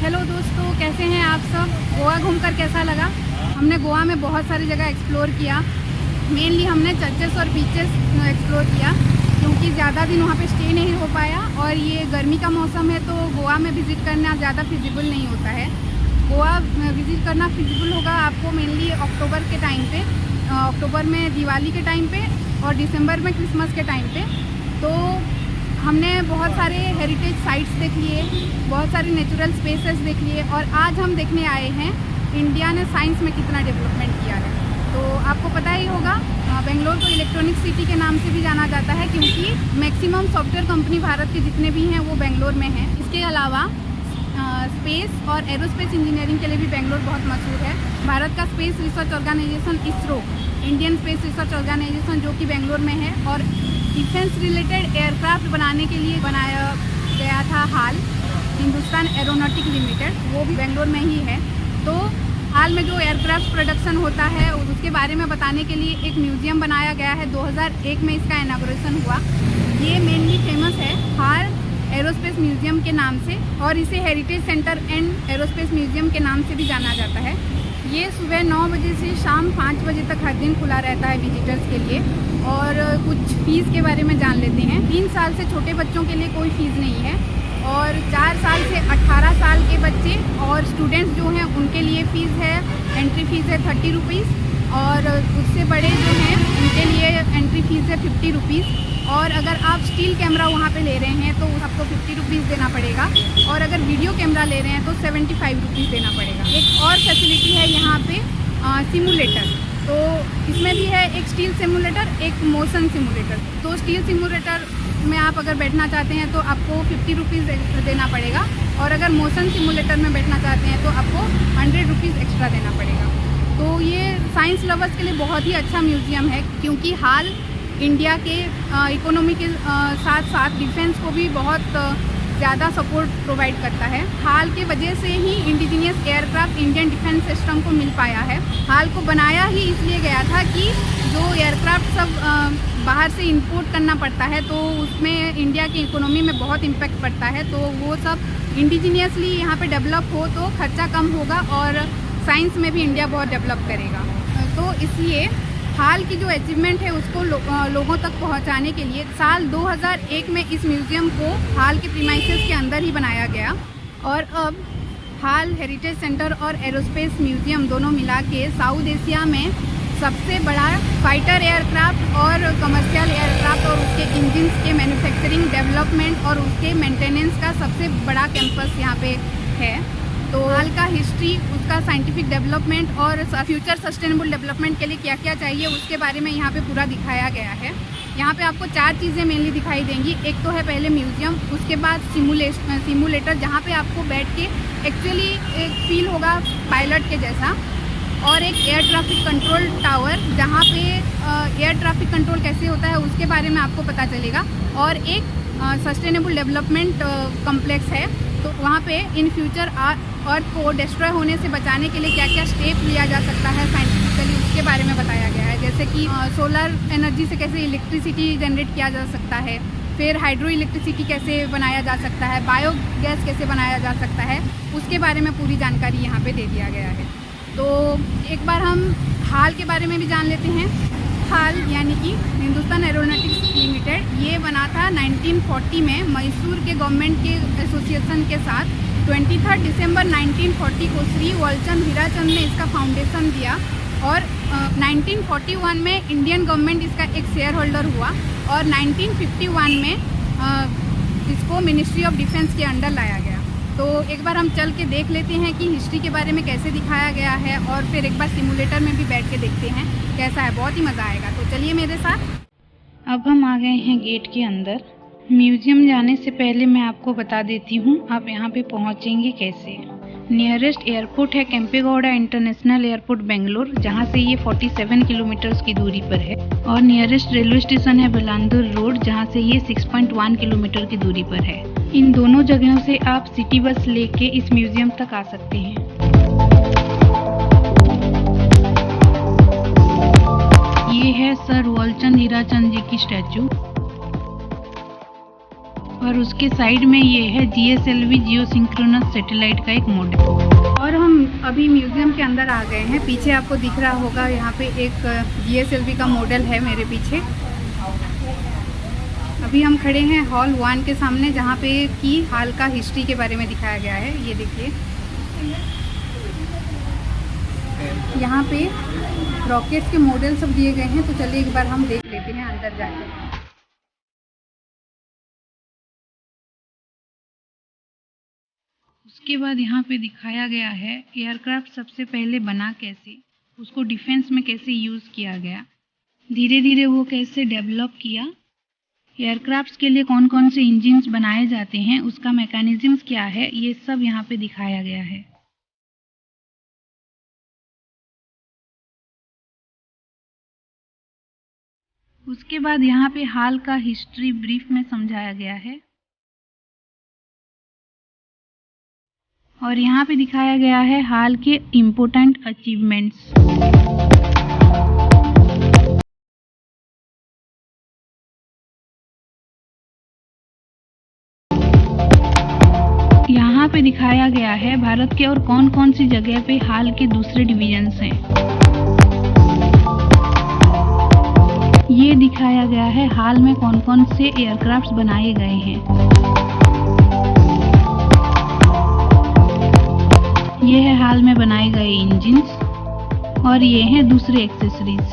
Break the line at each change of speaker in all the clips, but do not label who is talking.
Hello दोस्तों, कैसे हैं आप सब। गोवा घूमकर कैसा लगा। हमने गोवा में बहुत सारी जगह एक्सप्लोर किया। मेनली हमने चर्चेस और बीचेस एक्सप्लोर किया क्योंकि ज़्यादा दिन वहाँ पे स्टे नहीं हो पाया और ये गर्मी का मौसम है तो गोवा में विज़िट करना ज़्यादा फिजिबल नहीं होता है। गोवा विज़िट करना फिजिबल होगा आपको मेनली अक्टूबर के टाइम पे, अक्टूबर में दिवाली के टाइम पे और दिसंबर में क्रिसमस के टाइम पे। तो हमने बहुत सारे हेरिटेज साइट्स देख लिए, बहुत सारे नेचुरल स्पेसेस देख लिए और आज हम देखने आए हैं इंडिया ने साइंस में कितना डेवलपमेंट किया है। तो आपको पता ही होगा बेंगलोर को इलेक्ट्रॉनिक सिटी के नाम से भी जाना जाता है क्योंकि मैक्सिमम सॉफ्टवेयर कंपनी भारत के जितने भी हैं वो बेंगलोर में हैं। इसके अलावा स्पेस और एरोस्पेस इंजीनियरिंग के लिए भी बेंगलोर बहुत मशहूर है। भारत का space research organisation ISRO, Indian space research organisation जो कि बेंगलोर में है, और डिफेंस रिलेटेड एयरक्राफ्ट बनाने के लिए बनाया गया था हाल हिंदुस्तान एरोनॉटिक लिमिटेड, वो भी बेंगलोर में ही है। तो हाल में जो एयरक्राफ्ट प्रोडक्शन होता है उसके बारे में बताने के लिए एक म्यूज़ियम बनाया गया है। 2001 में इसका इनाग्रेशन हुआ। ये मेनली फेमस है हाल एरोस्पेस म्यूज़ियम के नाम से और इसे heritage centre and aerospace museum के नाम से भी जाना जाता है। ये सुबह 9 बजे से शाम 5 बजे तक हर दिन खुला रहता है विजिटर्स के लिए। और कुछ फ़ीस के बारे में जान लेते हैं। 3 साल से छोटे बच्चों के लिए कोई फ़ीस नहीं है और 4 साल से 18 साल के बच्चे और स्टूडेंट्स जो हैं उनके लिए फ़ीस है, एंट्री फ़ीस है 30 रुपीज़ और उससे बड़े जो हैं उनके लिए एंट्री फ़ीस है 50 रुपीज़। और अगर आप स्टिल कैमरा वहाँ पे ले रहे हैं तो आपको 50 रुपीज़ देना पड़ेगा और अगर वीडियो कैमरा ले रहे हैं तो 75 रुपीज़ देना पड़ेगा। एक और फैसिलिटी है यहाँ पे सिमुलेटर, तो इसमें भी है एक स्टील सिमुलेटर, एक मोशन सिमुलेटर। तो स्टील सिमुलेटर में आप अगर बैठना चाहते हैं तो आपको 50 रुपीज़ देना पड़ेगा और अगर मोशन सिमुलेटर में बैठना चाहते हैं तो आपको 100 रुपीज़ एक्स्ट्रा देना पड़ेगा। तो ये साइंस लवर्स के लिए बहुत ही अच्छा म्यूज़ियम है क्योंकि हाल इंडिया के इकोनॉमी के साथ साथ डिफेंस को भी बहुत ज़्यादा सपोर्ट प्रोवाइड करता है। हाल के वजह से ही indigenous aircraft Indian defence system को मिल पाया है। हाल को बनाया ही इसलिए गया था कि जो एयरक्राफ्ट सब बाहर से इंपोर्ट करना पड़ता है तो उसमें इंडिया की इकोनॉमी में बहुत इम्पैक्ट पड़ता है। तो वो सब इंडिजीनियसली यहाँ पे डेवलप हो तो खर्चा कम होगा और साइंस में भी इंडिया बहुत डेवलप करेगा। तो इसलिए हाल की जो अचीवमेंट है उसको लोगों तक पहुंचाने के लिए साल 2001 में इस म्यूज़ियम को हाल के प्रीमाइसेस के अंदर ही बनाया गया और अब हाल हेरिटेज सेंटर और एरोस्पेस म्यूज़ियम दोनों मिला के साउथ एशिया में सबसे बड़ा फाइटर एयरक्राफ्ट और कमर्शियल एयरक्राफ्ट और उसके इंजन्स के मैन्युफैक्चरिंग, डेवलपमेंट और उसके मेंटेनेंस का सबसे बड़ा कैंपस यहाँ पे है। तो हाल का हिस्ट्री, उसका साइंटिफिक डेवलपमेंट और फ्यूचर सस्टेनेबल डेवलपमेंट के लिए क्या क्या चाहिए उसके बारे में यहाँ पे पूरा दिखाया गया है। यहाँ पे आपको 4 चीज़ें मेनली दिखाई देंगी। एक तो है पहले म्यूज़ियम, उसके बाद सिमुलेटर जहाँ पे आपको बैठ के एक्चुअली एक फील होगा पायलट के जैसा, और एक एयर ट्रैफिक कंट्रोल टावर जहाँ पे एयर ट्रैफिक कंट्रोल कैसे होता है उसके बारे में आपको पता चलेगा, और एक सस्टेनेबल डेवलपमेंट कम्प्लेक्स है। तो वहाँ पे इन फ्यूचर अर्थ को डिस्ट्रॉय होने से बचाने के लिए क्या क्या स्टेप लिया जा सकता है साइंटिफिकली उसके बारे में बताया गया है। जैसे कि सोलर एनर्जी से कैसे इलेक्ट्रिसिटी जनरेट किया जा सकता है, फिर हाइड्रो इलेक्ट्रिसिटी कैसे बनाया जा सकता है, बायोगैस कैसे बनाया जा सकता है, उसके बारे में पूरी जानकारी यहाँ पे दे दिया गया है। तो एक बार हम हाल के बारे में भी जान लेते हैं। हाल यानी कि हिंदुस्तान एरोनॉटिक्स लिमिटेड, ये बना था 1940 में मैसूर के गवर्नमेंट के एसोसिएशन के साथ। 23 दिसंबर 1940 को श्री वलचंद हीराचंद ने इसका फाउंडेशन दिया और 1941 में इंडियन गवर्नमेंट इसका एक शेयर होल्डर हुआ और 1951 में इसको मिनिस्ट्री ऑफ डिफेंस के अंडर लाया गया। तो एक बार हम चल के देख लेते हैं कि हिस्ट्री के बारे में कैसे दिखाया गया है और फिर एक बार सिमुलेटर में भी बैठ के देखते हैं कैसा है, बहुत ही मज़ा आएगा। तो चलिए मेरे साथ।
अब हम आ गए हैं गेट के अंदर। म्यूज़ियम जाने से पहले मैं आपको बता देती हूँ आप यहाँ पे पहुँचेंगे कैसे। नियरेस्ट एयरपोर्ट है केम्पेगौड़ा इंटरनेशनल एयरपोर्ट बेंगलोर, जहाँ से ये 47 किलोमीटर्स की दूरी पर है, और नियरेस्ट रेलवे स्टेशन है बेलांदूर रोड, जहाँ से ये 6.1 किलोमीटर की दूरी पर है। इन दोनों जगहों से आप सिटी बस लेके इस म्यूज़ियम तक आ सकते हैं। ये है सर वलचंद हीराचंद जी की स्टैचू। और उसके साइड में ये है GSLV जियो सिंक्रोनस सैटेलाइट का एक मॉडल।
और हम अभी म्यूज़ियम के अंदर आ गए हैं। पीछे आपको दिख रहा होगा, यहाँ पे एक GSLV का मॉडल है मेरे पीछे। अभी हम खड़े हैं हॉल 1 के सामने, जहाँ पे की हाल का हिस्ट्री के बारे में दिखाया गया है। ये देखिए, यहाँ पे रॉकेट्स के मॉडल सब दिए गए हैं। तो चलिए एक बार हम देख लेते हैं अंदर जाकर।
उसके बाद यहाँ पे दिखाया गया है एयरक्राफ्ट सबसे पहले बना कैसे, उसको डिफेंस में कैसे यूज़ किया गया, धीरे धीरे वो कैसे डेवलप किया, एयरक्राफ्ट्स के लिए कौन कौन से इंजिन्स बनाए जाते हैं, उसका मैकेनिज्म्स क्या है, ये सब यहाँ पे दिखाया गया है। उसके बाद यहाँ पे हाल का हिस्ट्री ब्रीफ में समझाया गया है और यहाँ पे दिखाया गया है हाल के इम्पोर्टेंट अचीवमेंट्स। यहाँ पे दिखाया गया है भारत के और कौन कौन सी जगह पे हाल के दूसरे डिवीजन्स हैं। ये दिखाया गया है हाल में कौन कौन से एयरक्राफ्ट्स बनाए गए हैं। ये है हाल में बनाए गए इंजिन्स और ये हैं दूसरे एक्सेसरीज।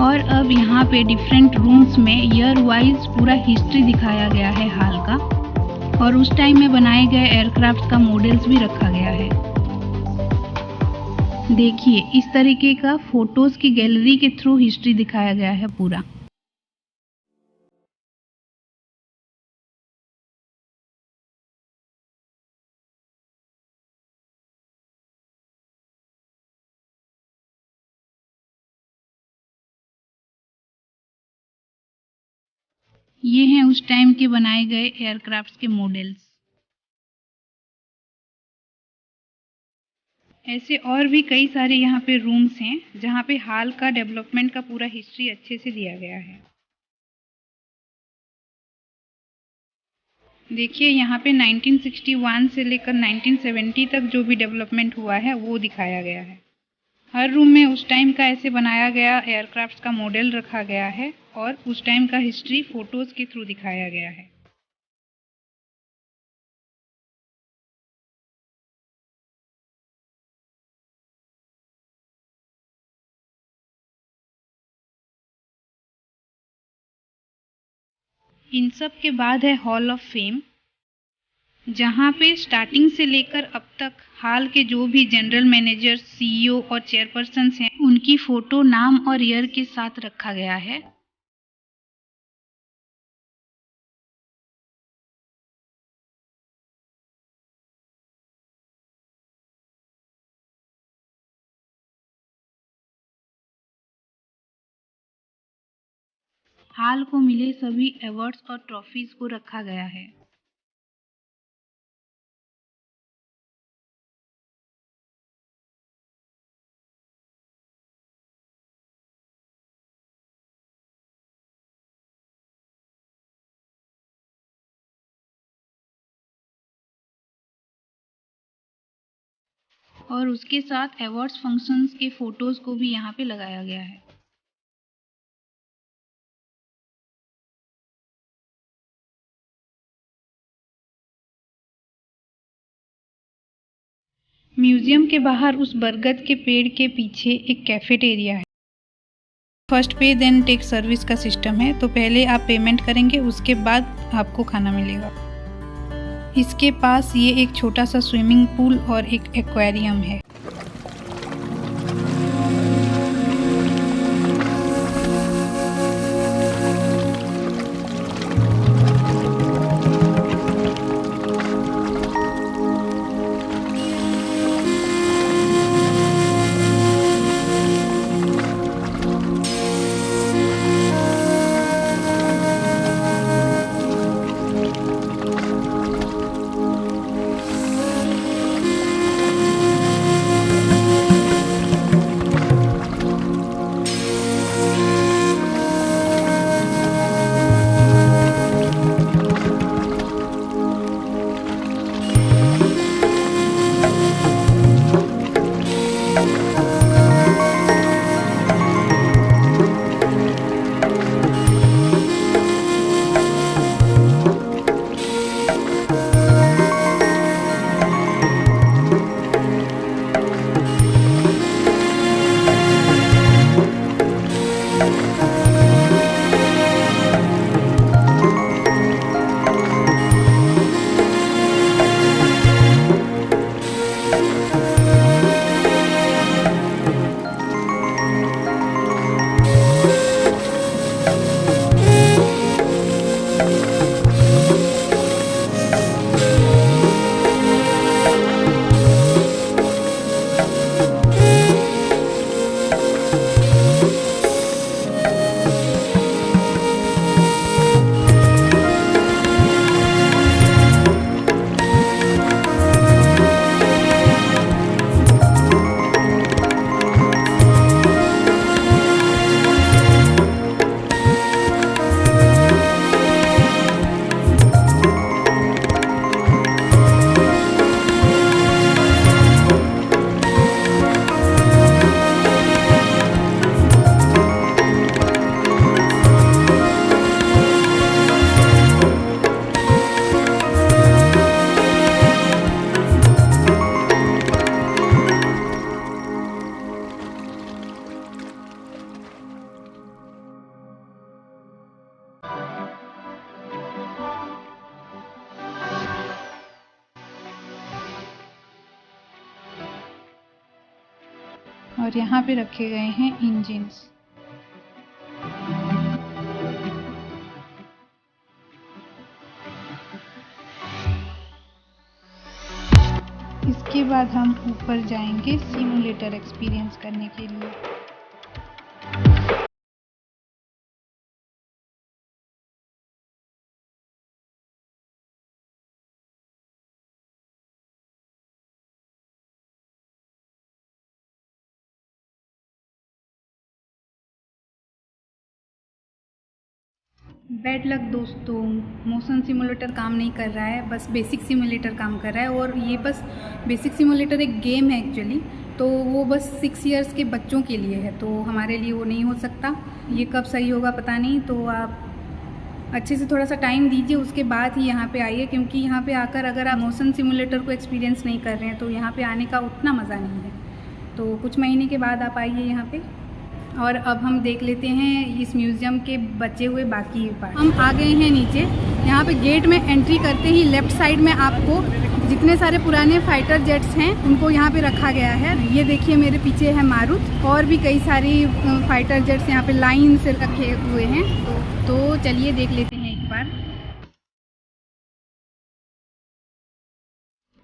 और अब यहाँ पे डिफरेंट रूम्स में ईयर वाइज पूरा हिस्ट्री दिखाया गया है हाल का, और उस टाइम में बनाए गए एयरक्राफ्ट का मॉडल्स भी रखा गया है। देखिए, इस तरीके का फोटोज की गैलरी के थ्रू हिस्ट्री दिखाया गया है पूरा। ये हैं उस टाइम के बनाए गए एयरक्राफ्ट्स के मॉडल्स। ऐसे और भी कई सारे यहाँ पे रूम्स हैं जहाँ पे हाल का डेवलपमेंट का पूरा हिस्ट्री अच्छे से दिया गया है। देखिए, यहाँ पे 1961 से लेकर 1970 तक जो भी डेवलपमेंट हुआ है वो दिखाया गया है। हर रूम में उस टाइम का ऐसे बनाया गया एयरक्राफ्ट्स का मॉडल रखा गया है और उस टाइम का हिस्ट्री फोटोज के थ्रू दिखाया गया है। इन सब के बाद है हॉल ऑफ फेम, जहाँ पे स्टार्टिंग से लेकर अब तक हाल के जो भी जनरल मैनेजर, CEO और चेयरपर्सन्स हैं उनकी फ़ोटो नाम और ईयर के साथ रखा गया है। हाल को मिले सभी अवार्ड्स और ट्रॉफीज को रखा गया है। और उसके साथ अवार्ड्स फंक्शंस के फोटोज को भी यहाँ पे लगाया गया है। म्यूजियम के बाहर उस बरगद के पेड़ के पीछे एक कैफेटेरिया है। फर्स्ट पे देन टेक सर्विस का सिस्टम है, तो पहले आप पेमेंट करेंगे, उसके बाद आपको खाना मिलेगा। इसके पास ये एक छोटा सा स्विमिंग पूल और एक एक्वेरियम है। और यहाँ पे रखे गए हैं इंजिन्स। इसके बाद हम ऊपर जाएंगे सिमुलेटर एक्सपीरियंस करने के लिए। बैड लक दोस्तों, मोशन सिमुलेटर काम नहीं कर रहा है, बस बेसिक सिमुलेटर काम कर रहा है। और ये बस बेसिक सिमुलेटर एक गेम है एक्चुअली, तो वो बस 6 इयर्स के बच्चों के लिए है, तो हमारे लिए वो नहीं हो सकता। ये कब सही होगा पता नहीं, तो आप अच्छे से थोड़ा सा टाइम दीजिए, उसके बाद ही यहाँ पे आइए, क्योंकि यहाँ पे आकर अगर आप मोशन सिमुलेटर को एक्सपीरियंस नहीं कर रहे हैं तो यहाँ पे आने का उतना मज़ा नहीं है। तो कुछ महीने के बाद आप आइए यहाँ पे। और अब हम देख लेते हैं इस म्यूज़ियम के बचे हुए बाकी पार्ट। हम आ गए हैं नीचे। यहाँ पे गेट में एंट्री करते ही लेफ़्ट साइड में आपको जितने सारे पुराने फाइटर जेट्स हैं उनको यहाँ पे रखा गया है। ये देखिए मेरे पीछे है मारुत, और भी कई सारी फाइटर जेट्स यहाँ पे लाइन से रखे हुए हैं। तो चलिए देख लेते हैं एक बार।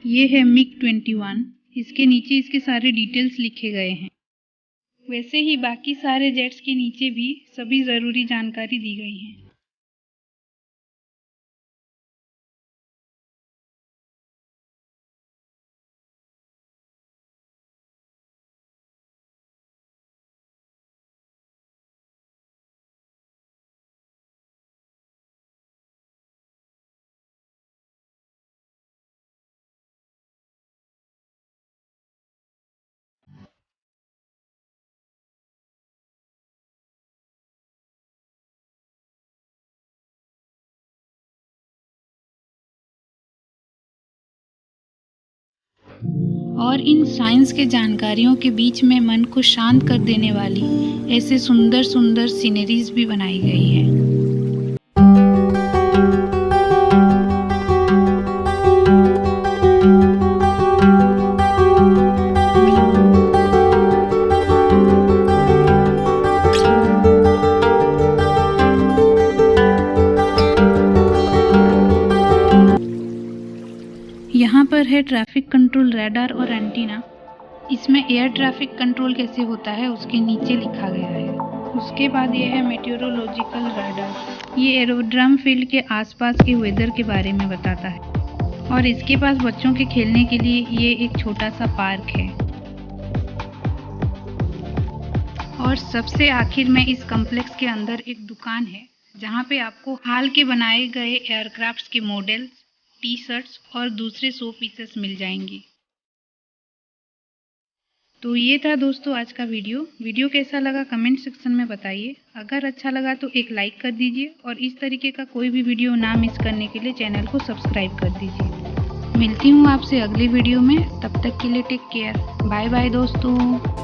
ये है MiG-21, इसके नीचे इसके सारे डिटेल्स लिखे गए हैं। वैसे ही बाकी सारे जेट्स के नीचे भी सभी ज़रूरी जानकारी दी गई है। और इन साइंस के जानकारियों के बीच में मन को शांत कर देने वाली ऐसे सुंदर सुंदर सीनरीज भी बनाई गई है। यहाँ पर है ट्रैफिक कंट्रोल रडार और एंटीना। इसमें एयर ट्रैफिक कंट्रोल कैसे होता है उसके नीचे लिखा गया है। उसके बाद ये है मेटेरोलॉजिकल रडार। ये एरोड्रम फील्ड के आसपास के वेदर के बारे में बताता है। और इसके पास बच्चों के खेलने के लिए ये एक छोटा सा पार्क है। और सबसे आखिर में इस कॉम्प्लेक्स के अंदर एक दुकान है जहाँ पे आपको हाल के बनाए गए एयरक्राफ्ट्स के मॉडल, टी शर्ट्स और दूसरे शो पीसेस मिल जाएंगे। तो ये था दोस्तों आज का वीडियो कैसा लगा कमेंट सेक्शन में बताइए। अगर अच्छा लगा तो एक लाइक कर दीजिए, और इस तरीके का कोई भी वीडियो ना मिस करने के लिए चैनल को सब्सक्राइब कर दीजिए। मिलती हूँ आपसे अगली वीडियो में, तब तक के लिए टेक केयर, बाय बाय दोस्तों।